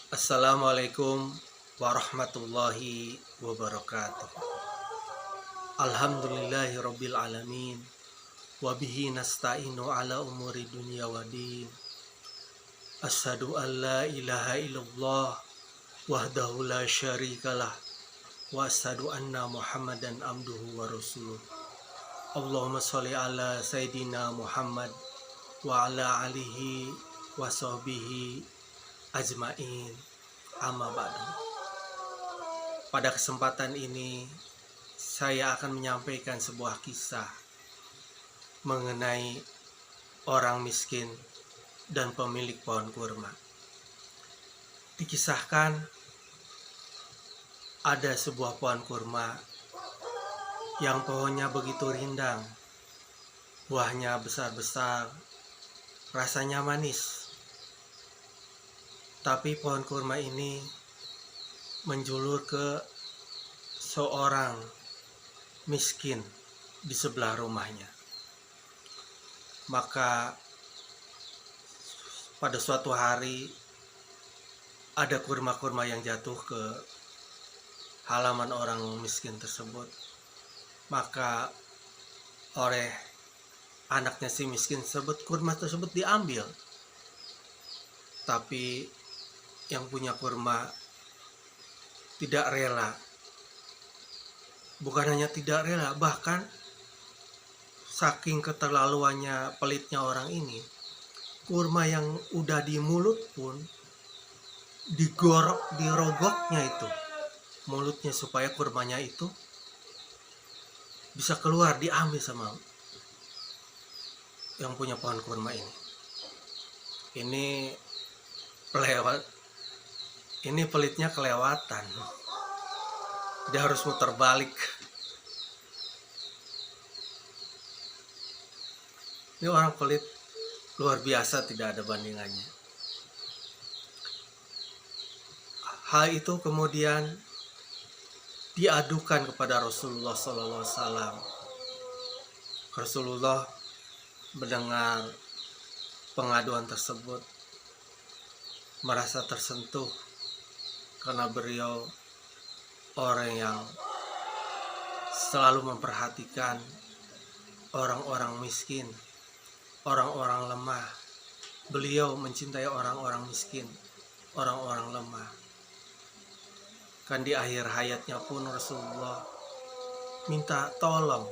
Assalamualaikum warahmatullahi wabarakatuh. Alhamdulillahirabbil alamin. Wabihi nasta'inu ala umuri dunya waddin. Asyhadu an la ilaha illallah wahdahu la syarikalah wa asyhadu anna Muhammadan abduhu wa rasuluh. Allahumma sholli ala sayyidina Muhammad wa ala alihi wa sahbihi ajmain. Amma ba'du. Pada kesempatan ini saya akan menyampaikan sebuah kisah mengenai orang miskin dan pemilik pohon kurma. Dikisahkan ada sebuah pohon kurma yang pohonnya begitu rindang, buahnya besar-besar, rasanya manis. Tapi pohon kurma ini menjulur ke seorang miskin di sebelah rumahnya. Maka pada suatu hari ada kurma-kurma yang jatuh ke halaman orang miskin tersebut. Maka oleh anaknya si miskin tersebut, kurma tersebut diambil. Tapi yang punya kurma tidak rela. Bukan hanya tidak rela, bahkan saking keterlaluannya pelitnya orang ini, kurma yang udah di mulut pun dirogoknya itu mulutnya supaya kurmanya itu bisa keluar, diambil sama yang punya pohon kurma ini. Ini pelitnya kelewatan. Dia harus muter balik. Ini orang pelit luar biasa, tidak ada bandingannya. Hal itu kemudian diadukan kepada Rasulullah SAW. Rasulullah mendengar pengaduan tersebut, merasa tersentuh karena beliau orang yang selalu memperhatikan orang-orang miskin, orang-orang lemah. Beliau mencintai orang-orang miskin, orang-orang lemah. Kan di akhir hayatnya pun Rasulullah minta tolong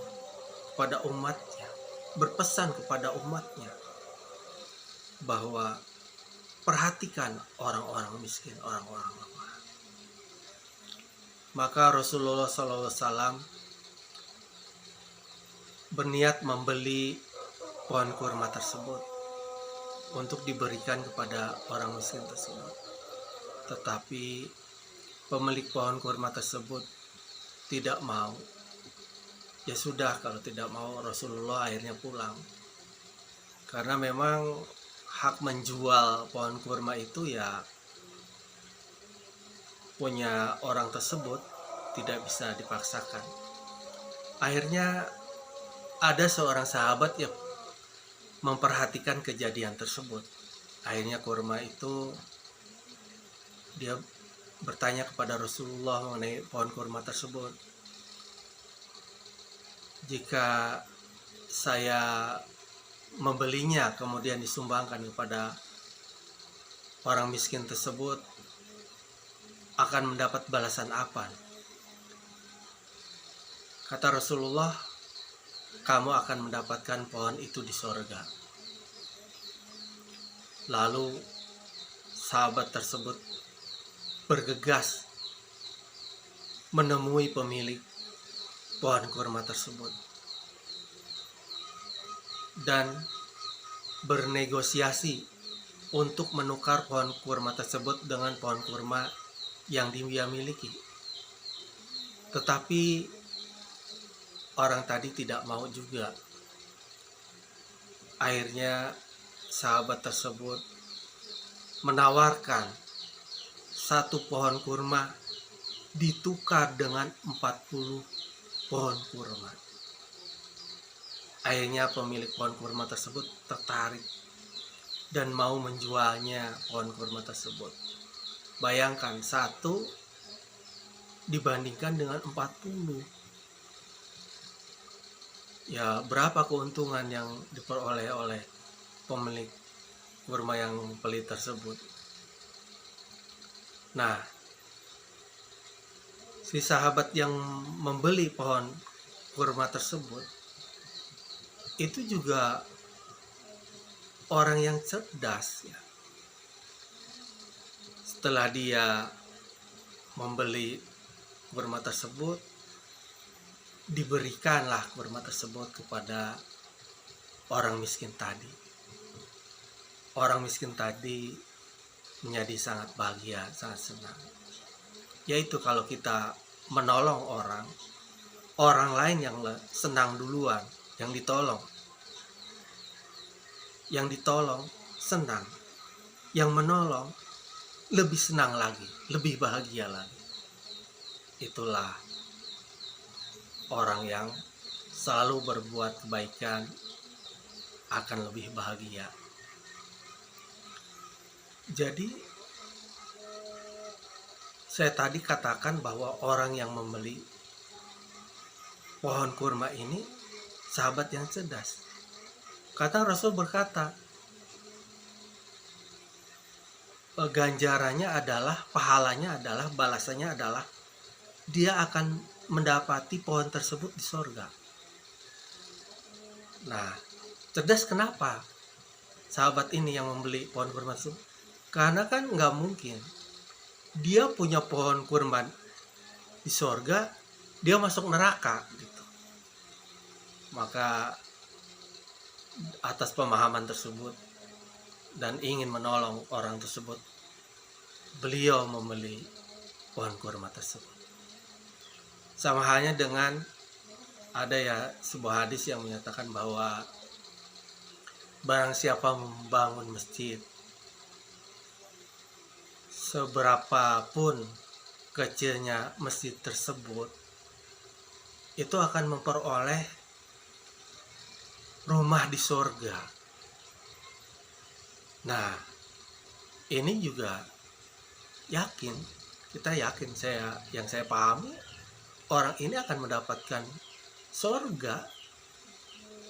kepada umatnya, berpesan kepada umatnya bahwa perhatikan orang-orang miskin, orang-orang lemah. Maka Rasulullah SAW berniat membeli pohon kurma tersebut untuk diberikan kepada orang miskin tersebut. Tetapi pemilik pohon kurma tersebut tidak mau. Ya sudah, kalau tidak mau, Rasulullah akhirnya pulang. Karena memang hak menjual pohon kurma itu ya punya orang tersebut, tidak bisa dipaksakan. Akhirnya ada seorang sahabat yang memperhatikan kejadian tersebut. Akhirnya kurma itu, dia bertanya kepada Rasulullah mengenai pohon kurma tersebut. Jika saya membelinya kemudian disumbangkan kepada orang miskin tersebut, akan mendapat balasan apa? Kata Rasulullah, kamu akan mendapatkan pohon itu di sorga. Lalu sahabat tersebut bergegas menemui pemilik pohon kurma tersebut dan bernegosiasi untuk menukar pohon kurma tersebut dengan pohon kurma yang dia miliki. Tetapi orang tadi tidak mau juga. Akhirnya sahabat tersebut menawarkan satu pohon kurma ditukar dengan 40 pohon kurma. Akhirnya pemilik pohon kurma tersebut tertarik dan mau menjualnya pohon kurma tersebut. Bayangkan 1 dibandingkan dengan 40. Ya, berapa keuntungan yang diperoleh oleh pemilik kurma yang pelit tersebut. Nah, si sahabat yang membeli pohon kurma tersebut itu juga orang yang cerdas ya. Setelah dia membeli kurma tersebut, diberikanlah kurma tersebut kepada orang miskin tadi. Orang miskin tadi menjadi sangat bahagia, sangat senang. Yaitu kalau kita menolong orang lain yang senang duluan, yang ditolong senang, yang menolong lebih senang lagi, lebih bahagia lagi. Itulah orang yang selalu berbuat kebaikan akan lebih bahagia. Jadi saya tadi katakan bahwa orang yang membeli pohon kurma ini sahabat yang cerdas. Kata Rasul berkata, ganjarannya adalah, pahalanya adalah, balasannya adalah dia akan mendapati pohon tersebut di sorga. Nah, cerdas kenapa sahabat ini yang membeli pohon kurma tersebut? Karena kan nggak mungkin dia punya pohon kurma di sorga, dia masuk neraka gitu. Maka atas pemahaman tersebut dan ingin menolong orang tersebut, beliau membeli pohon kurma tersebut. Sama halnya dengan ada ya sebuah hadis yang menyatakan bahwa barang siapa membangun masjid, seberapapun kecilnya masjid tersebut, itu akan memperoleh rumah di surga. Nah, ini juga kita yakin, yang saya pahami, orang ini akan mendapatkan surga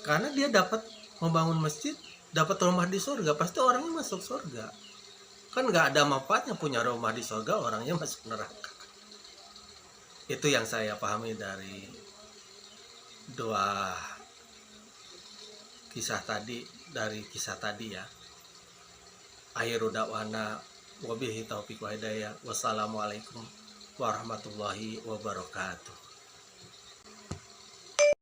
karena dia dapat membangun masjid, dapat rumah di surga, pasti orangnya masuk surga. Kan nggak ada manfaatnya punya rumah di surga, orangnya masuk neraka. Itu yang saya pahami dari dua kisah tadi ya. Akhiru da'wana wabillahi taufiq wa hidayah. Wassalamualaikum warahmatullahi wabarakatuh.